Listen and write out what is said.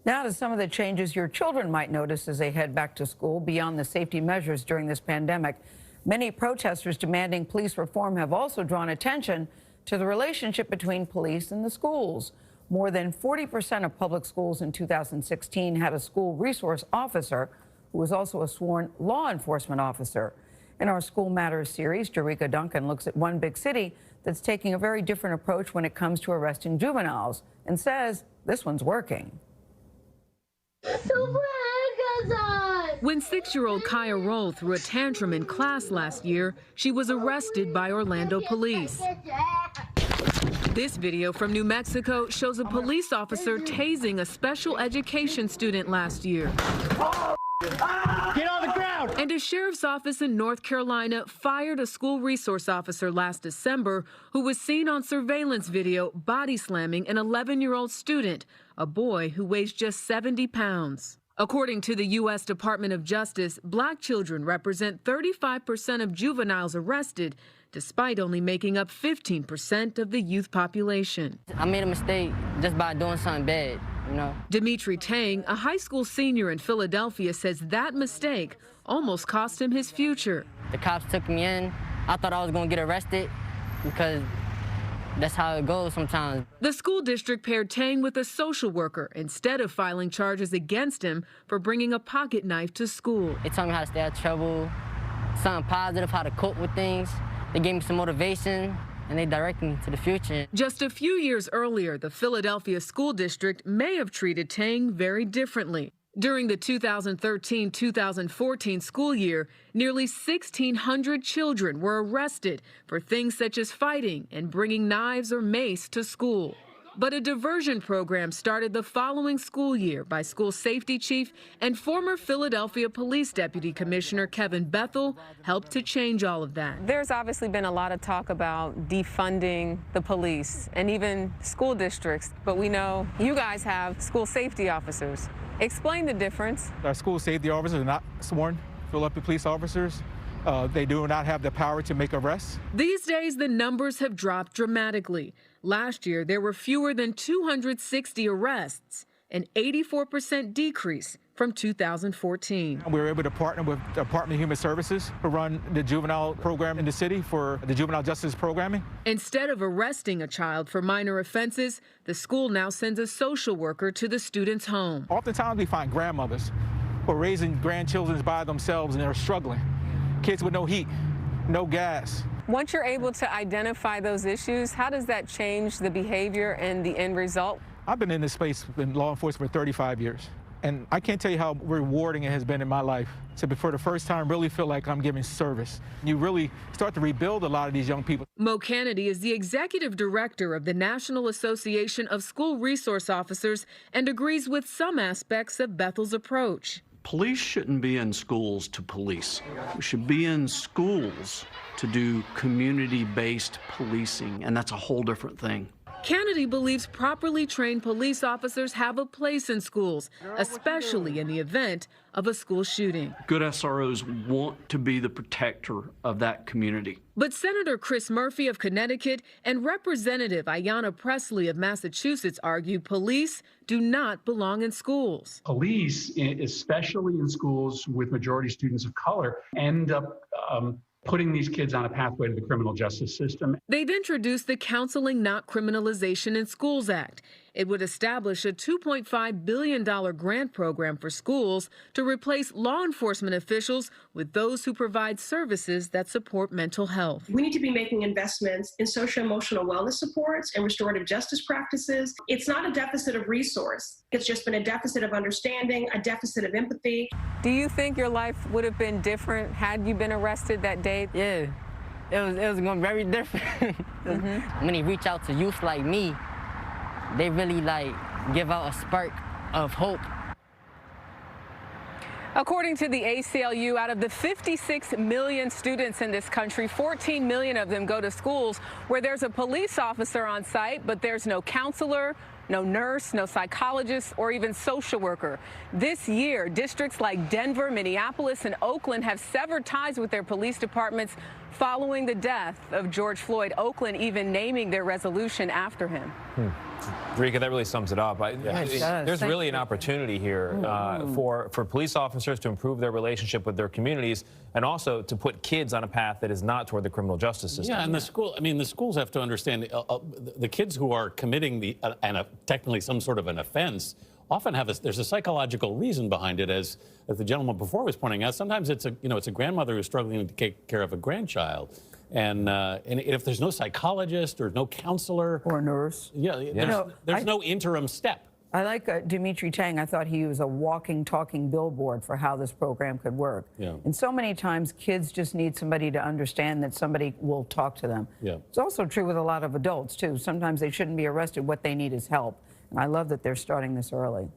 Now to some of the changes your children might notice as they head back to school beyond the safety measures during this pandemic. Many protesters demanding police reform have also drawn attention to the relationship between police and the schools. More than 40% of public schools in 2016 had a school resource officer who was also a sworn law enforcement officer. In our School Matters series, Jerika Duncan looks at one big city that's taking a very different approach when it comes to arresting juveniles and says this one's working. When 6-year-old Kaya Roll threw a tantrum in class last year, she was arrested by Orlando police. This video from New Mexico shows a police officer tasing a special education student last year. Get on the ground! And a sheriff's office in North Carolina fired a school resource officer last December who was seen on surveillance video body slamming an 11-year-old student, a boy who weighs just 70 pounds. According to the U.S. Department of Justice, black children represent 35% of juveniles arrested, despite only making up 15% of the youth population. I made a mistake just by doing something bad, you know. Dimitri Tang, a high school senior in Philadelphia, says that mistake almost cost him his future. The cops took me in. I thought I was going to get arrested because that's how it goes sometimes. The school district paired Tang with a social worker instead of filing charges against him for bringing a pocket knife to school. They taught me how to stay out of trouble, something positive, how to cope with things. They gave me some motivation, and they directed me to the future. Just a few years earlier, the Philadelphia School District may have treated Tang very differently. During the 2013-2014 school year, nearly 1,600 children were arrested for things such as fighting and bringing knives or mace to school. But a diversion program started the following school year by school safety chief and former Philadelphia Police Deputy Commissioner Kevin Bethel helped to change all of that. There's obviously been a lot of talk about defunding the police and even school districts, but we know you guys have school safety officers. Explain the difference. Our school safety officers are not sworn Philadelphia police officers. They do not have the power to make arrests. These days, the numbers have dropped dramatically. Last year, there were fewer than 260 arrests, an 84% decrease from 2014. We were able to partner with the Department of Human Services to run the juvenile program in the city for the juvenile justice programming. Instead of arresting a child for minor offenses, the school now sends a social worker to the student's home. Oftentimes, we find grandmothers who are raising grandchildren by themselves and they're struggling. Kids with no heat, no gas. Once you're able to identify those issues, how does that change the behavior and the end result? I've been in this space in law enforcement for 35 years, and I can't tell you how rewarding it has been in my life to, for the first time, really feel like I'm giving service. You really start to rebuild a lot of these young people. Mo Kennedy is the executive director of the National Association of School Resource Officers and agrees with some aspects of Bethel's approach. Police shouldn't be in schools to police. We should be in schools to do community-based policing, and that's a whole different thing. Kennedy believes properly trained police officers have a place in schools, especially in the event of a school shooting. Good SROs want to be the protector of that community. But Senator Chris Murphy of Connecticut and Representative Ayanna Pressley of Massachusetts argue police do not belong in schools. Police, especially in schools with majority students of color, end up putting these kids on a pathway to the criminal justice system. They've introduced the Counseling Not Criminalization in Schools Act. It would establish a $2.5 billion grant program for schools to replace law enforcement officials with those who provide services that support mental health. We need to be making investments in social-emotional wellness supports and restorative justice practices. It's not a deficit of resource. It's just been a deficit of understanding, a deficit of empathy. Do you think your life would have been different had you been arrested that day? Yeah, it was going very different. When they reach out to youth like me, they really give out a spark of hope. According to the ACLU, out of the 56 million students in this country, 14 million of them go to schools where there's a police officer on site, but there's no counselor, no nurse, no psychologist, or even social worker. This year, districts like Denver, Minneapolis, and Oakland have severed ties with their police departments following the death of George Floyd, Oakland even naming their resolution after him. Rika, that really sums it up. it does. There's Thank really you. an opportunity here for police officers to improve their relationship with their communities and also to put kids on a path that is not toward the criminal justice system. Yeah, and the schools have to understand the kids who are committing technically some sort of an offense often there's a psychological reason behind it, as the gentleman before was pointing out. Sometimes it's a grandmother who's struggling to take care of a grandchild. And if there's no psychologist or no counselor Or a nurse. there's no interim step. I like Dimitri Tang. I thought he was a walking, talking billboard for how this program could work. Yeah. And so many times kids just need somebody to understand that somebody will talk to them. Yeah. It's also true with a lot of adults, too. Sometimes they shouldn't be arrested. What they need is help. And I love that they're starting this early.